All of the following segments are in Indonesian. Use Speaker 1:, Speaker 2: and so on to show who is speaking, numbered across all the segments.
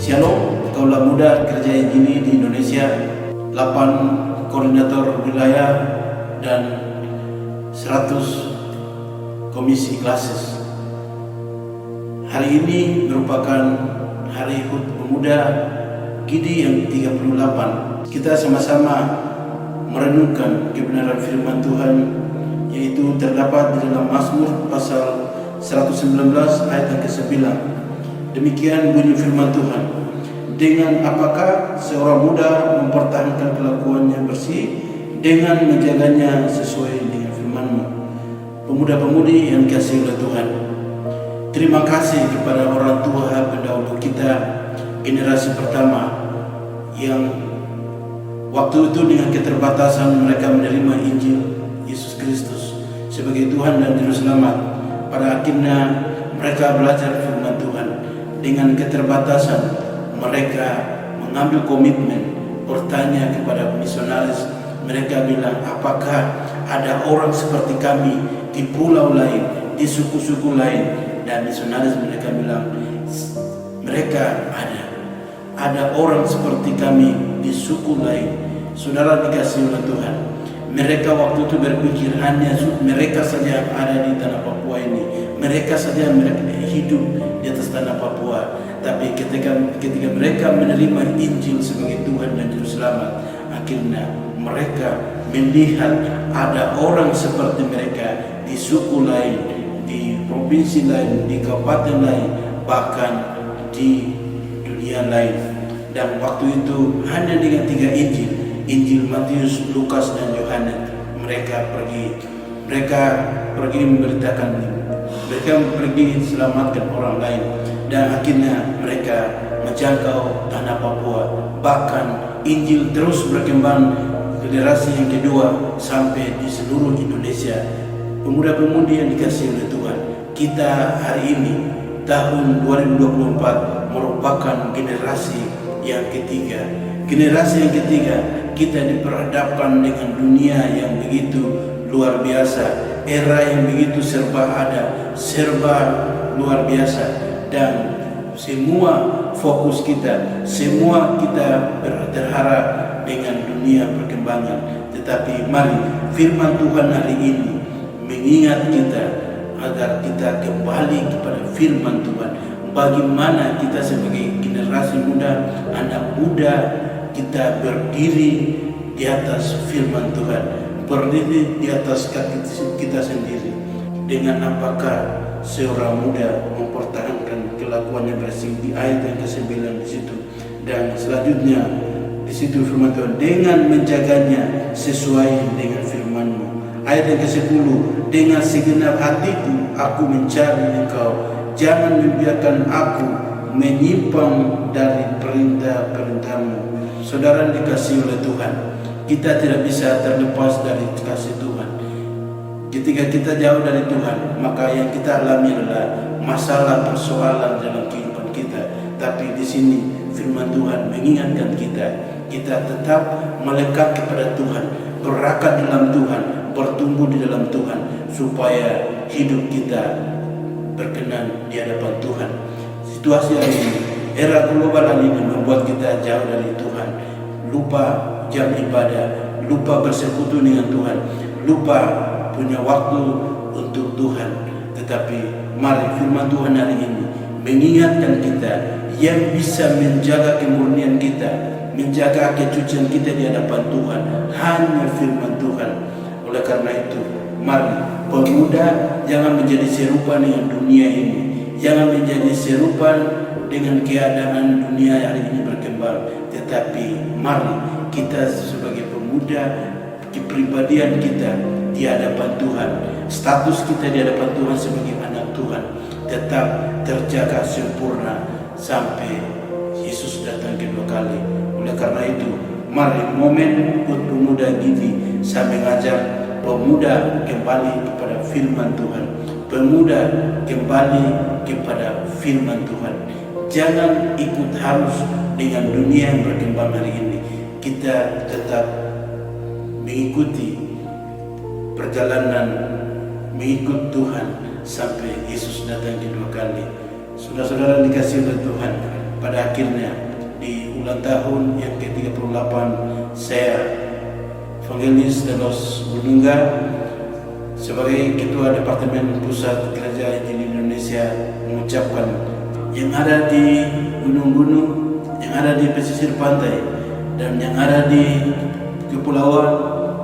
Speaker 1: Shalom, kaulah muda kerja gini di Indonesia, 8 koordinator wilayah dan 100 komisi klasis. Hari ini merupakan Hari HUT Pemuda GIDI yang 38. Kita sama-sama merenungkan kebenaran firman Tuhan, yaitu terdapat di dalam Mazmur pasal 119 ayat yang ke-9. Demikian bunyi firman Tuhan. Dengan apakah seorang muda mempertahankan kelakuannya bersih dengan menjaganya sesuai dengan firman-Mu. Pemuda-pemudi yang dikasihi oleh Tuhan, terima kasih kepada orang tua pendahulu kita, generasi pertama yang waktu itu dengan keterbatasan mereka menerima Injil Yesus Kristus sebagai Tuhan dan Juru Selamat. Pada akhirnya mereka belajar firman Tuhan. Dengan keterbatasan mereka mengambil komitmen, bertanya kepada misionaris. Mereka bilang, apakah ada orang seperti kami di pulau lain, di suku-suku lain? Dan misionaris mereka bilang, mereka ada orang seperti kami di suku lain. Saudara dikasihi oleh Tuhan, mereka waktu itu berpikir hanya mereka saja yang ada di tanah Papua ini, mereka saja yang hidup di atas tanah Papua. Tapi ketika mereka menerima Injil sebagai Tuhan dan Juru Selamat, akhirnya mereka melihat ada orang seperti mereka di suku lain, di provinsi lain, di kabupaten lain, bahkan di dunia lain. Dan waktu itu hanya dengan 3 Injil Matius, Lukas, dan Yohanes, mereka pergi memberitakan, mereka pergi selamatkan orang lain. Dan akhirnya mereka menjangkau tanah Papua. Bahkan Injil terus berkembang generasi yang kedua sampai di seluruh Indonesia. Pemuda-pemudi yang dikasihi oleh Tuhan, kita hari ini tahun 2024 merupakan generasi yang ketiga. Generasi yang ketiga, kita diperhadapkan dengan dunia yang begitu luar biasa, era yang begitu serba ada, serba luar biasa. Dan semua fokus kita, semua kita berharap dengan dunia perkembangan. Tetapi mari firman Tuhan hari ini mengingat kita agar kita kembali kepada firman Tuhan. Bagaimana kita sebagai generasi muda, anak muda, kita berdiri di atas firman Tuhan, berdiri di atas kaki kita sendiri. Dengan apakah seorang muda mempertahankan kelakuannya bersih, di ayat yang ke-9 di situ. Dan selanjutnya di situ firman Tuhan, dengan menjaganya sesuai dengan firman-Mu. Ayat yang ke-10, dengan segenap hatiku aku mencari Engkau, jangan membiarkan aku menyimpang dari perintah-perintah-Mu. Saudara dikasihi oleh Tuhan, kita tidak bisa terlepas dari kasih Tuhan. Ketika kita jauh dari Tuhan, maka yang kita alami adalah masalah, persoalan dalam kehidupan kita. Tapi di sini firman Tuhan mengingatkan kita tetap melekat kepada Tuhan, berakar dalam Tuhan, bertumbuh di dalam Tuhan, supaya hidup kita berkenan di hadapan Tuhan. Situasi hari ini, era global ini membuat kita jauh dari Tuhan, lupa jam ibadah, lupa bersekutu dengan Tuhan, lupa punya waktu untuk Tuhan. Tetapi mari firman Tuhan hari ini mengingatkan kita yang bisa menjaga kemurnian kita, menjaga kesucian kita di hadapan Tuhan, hanya firman Tuhan. Oleh karena itu, mari pemuda jangan menjadi serupa dengan dunia ini, jangan menjadi serupa dengan keadaan dunia hari ini berkembang. Tetapi mari kita sebagai pemuda, kepribadian kita di hadapan Tuhan, status kita di hadapan Tuhan sebagai anak Tuhan tetap terjaga sempurna sampai Yesus datang kedua kali. Oleh karena itu, mari momen HUT Pemuda GIDI saya mengajak pemuda kembali kepada firman Tuhan, pemuda kembali kepada firman Tuhan. Jangan ikut harus dengan dunia yang berkembang hari ini. Kita tetap mengikuti perjalanan, mengikut Tuhan sampai Yesus datang kedua kali. Saudara-saudara dikasihi oleh Tuhan, pada akhirnya di ulang tahun yang ke-38 saya Evangelis Delos Gunungga sebagai Ketua Departemen Pusat Gereja Injil Indonesia mengucapkan yang ada di gunung-gunung, yang ada di pesisir pantai, dan yang ada di kepulauan,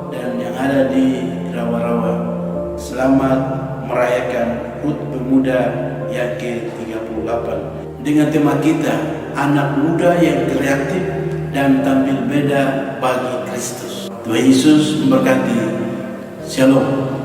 Speaker 1: dan yang ada di rawa-rawa, selamat merayakan HUT Pemuda yang ke-38 dengan tema kita, anak muda yang kreatif dan tampil beda bagi Kristus. Tuhan Yesus memberkati. Shalom.